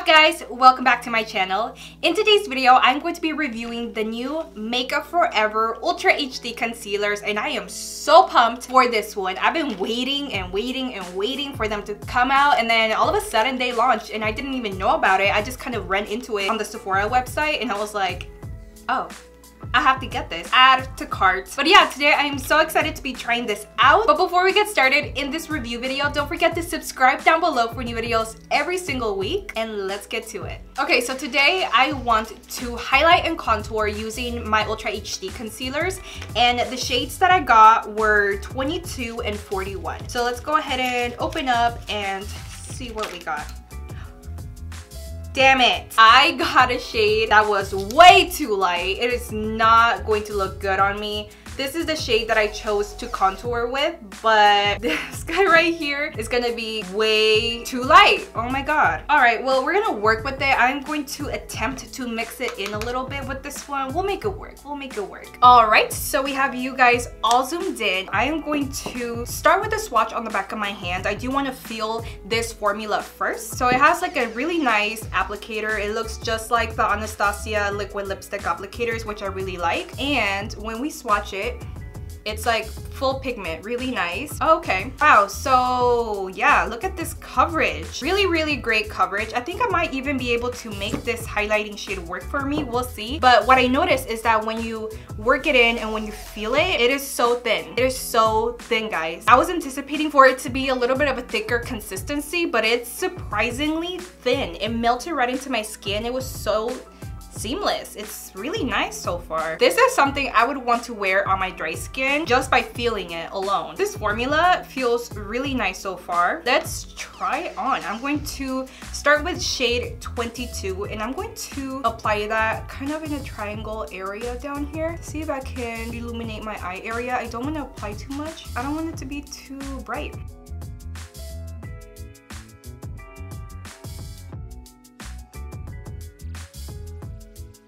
up guys? Welcome back to my channel. In today's video, I'm going to be reviewing the new Makeup Forever Ultra HD Concealers and I am so pumped for this one. I've been waiting and waiting and waiting for them to come out, and then all of a sudden they launched and I didn't even know about it. I just kind of ran into it on the Sephora website and I was like, oh, I have to get this. Add to cart. But yeah, today I am so excited to be trying this out. But before we get started in this review video, don't forget to subscribe down below for new videos every single week. And let's get to it. Okay, so today I want to highlight and contour using my Ultra HD concealers. And the shades that I got were 22 and 41. So let's go ahead and open up and see what we got. Damn it, I got a shade that was way too light. It is not going to look good on me. This is the shade that I chose to contour with, but this guy right here is gonna be way too light. Oh my god. All right, well, we're gonna work with it. I'm going to attempt to mix it in a little bit with this one. We'll make it work. We'll make it work. All right, so we have you guys all zoomed in. I am going to start with a swatch on the back of my hand. I do want to feel this formula first. So it has like a really nice applicator. It looks just like the Anastasia liquid lipstick applicators, which I really like. And when we swatch it, it's like full pigment, really nice. Okay, wow, so yeah, look at this coverage. Really great coverage. I think I might even be able to make this highlighting shade work for me. We'll see. But what I noticed is that when you work it in and when you feel it, it is so thin. It is so thin, guys. I was anticipating for it to be a little bit of a thicker consistency, but it's surprisingly thin. It melted right into my skin. It was so seamless. It's really nice so far. This is something I would want to wear on my dry skin just by feeling it alone. This formula feels really nice so far. Let's try it on. I'm going to start with shade 22 and I'm going to apply that kind of in a triangle area down here. See if I can illuminate my eye area. I don't want to apply too much. I don't want it to be too bright.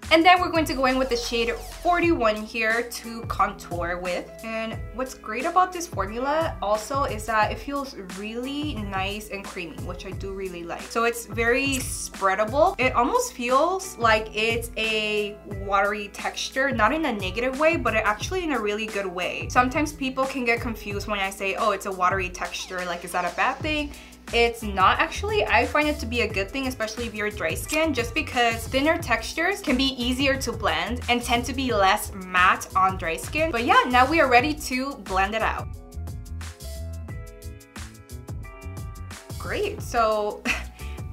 And then we're going to go in with the shade 41 here to contour with. And what's great about this formula also is that it feels really nice and creamy, which I do really like. So it's very spreadable. It almost feels like it's a watery texture, not in a negative way, but actually in a really good way. Sometimes people can get confused when I say, oh, it's a watery texture, like is that a bad thing? It's not actually. I find it to be a good thing, especially if you're dry skin, just because thinner textures can be easier to blend and tend to be less matte on dry skin. But yeah, now we are ready to blend it out. Great, so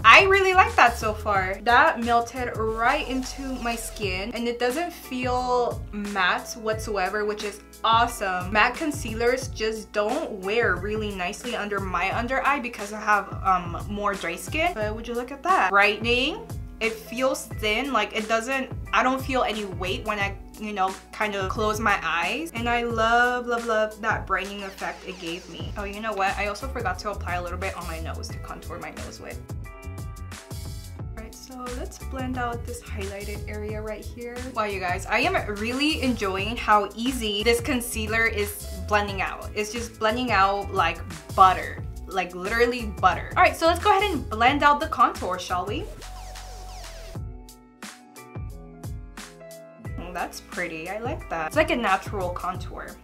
I really like that so far. That melted right into my skin and it doesn't feel matte whatsoever, which is awesome. Matte concealers just don't wear really nicely under my under eye because I have more dry skin. But would you look at that? Brightening. It feels thin, like it doesn't, I don't feel any weight when I, you know, kind of close my eyes. And I love that brightening effect it gave me. Oh, you know what? I also forgot to apply a little bit on my nose to contour my nose with. So let's blend out this highlighted area right here. Wow, you guys, I am really enjoying how easy this concealer is blending out. It's just blending out like butter, like literally butter. All right, so let's go ahead and blend out the contour, shall we? Oh, that's pretty. I like that. It's like a natural contour.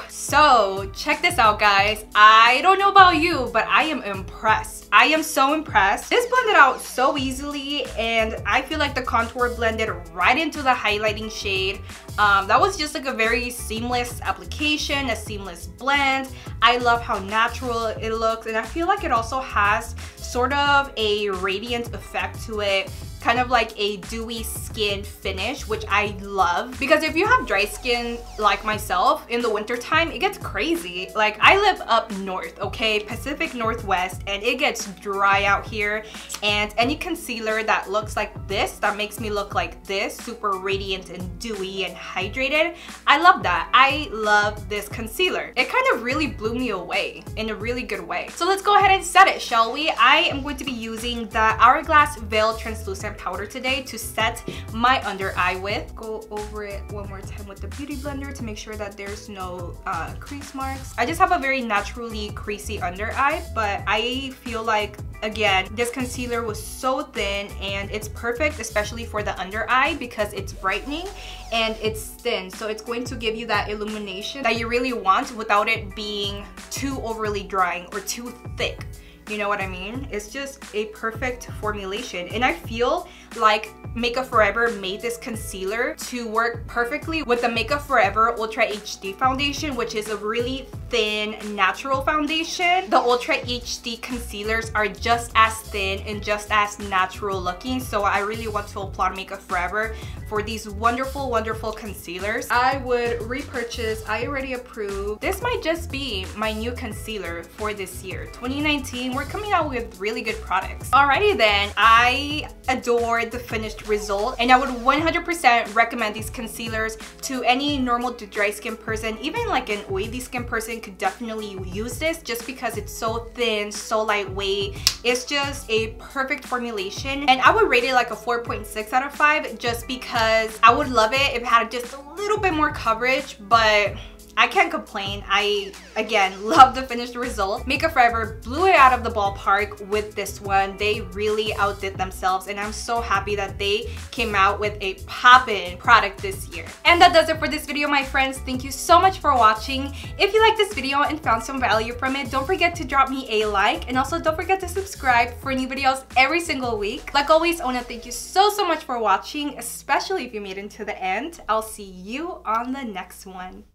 So check this out, guys. I don't know about you, but I am impressed. I am so impressed. This blended out so easily and I feel like the contour blended right into the highlighting shade. That was just like a very seamless application, a seamless blend. I love how natural it looks and I feel like it also has sort of a radiant effect to it. Kind of like a dewy skin finish, which I love. Because if you have dry skin like myself in the winter time, it gets crazy. Like I live up north, okay, Pacific Northwest, and it gets dry out here. And any concealer that looks like this, that makes me look like this, super radiant and dewy and hydrated, I love that. I love this concealer. It kind of really blew me away in a really good way. So let's go ahead and set it, shall we? I am going to be using the Hourglass Veil Translucent 100% powder today to set my under eye with. Go over it one more time with the beauty blender to make sure that there's no crease marks. I just have a very naturally creasy under eye, but I feel like, again, this concealer was so thin and it's perfect, especially for the under eye, because it's brightening and it's thin, so it's going to give you that illumination that you really want without it being too overly drying or too thick. You know what I mean? It's just a perfect formulation, and I feel like Makeup Forever made this concealer to work perfectly with the Makeup Forever Ultra HD foundation, which is a really thin natural foundation. The Ultra HD concealers are just as thin and just as natural looking, so I really want to applaud Makeup Forever for these wonderful, wonderful concealers. I would repurchase. I already approved. This might just be my new concealer for this year, 2019. We're coming out with really good products. Alrighty then, I adored the finished result, and I would 100% recommend these concealers to any normal to dry skin person. Even like an oily skin person could definitely use this, just because it's so thin, so lightweight. It's just a perfect formulation, and I would rate it like a 4.6 out of 5, just because I would love it if it had just a little bit more coverage, but I can't complain. I, again, love the finished result. Makeup Forever blew it out of the ballpark with this one. They really outdid themselves, and I'm so happy that they came out with a poppin' product this year. And that does it for this video, my friends. Thank you so much for watching. If you liked this video and found some value from it, don't forget to drop me a like, and also don't forget to subscribe for new videos every single week. Like always, I want to thank you so much for watching, especially if you made it to the end. I'll see you on the next one.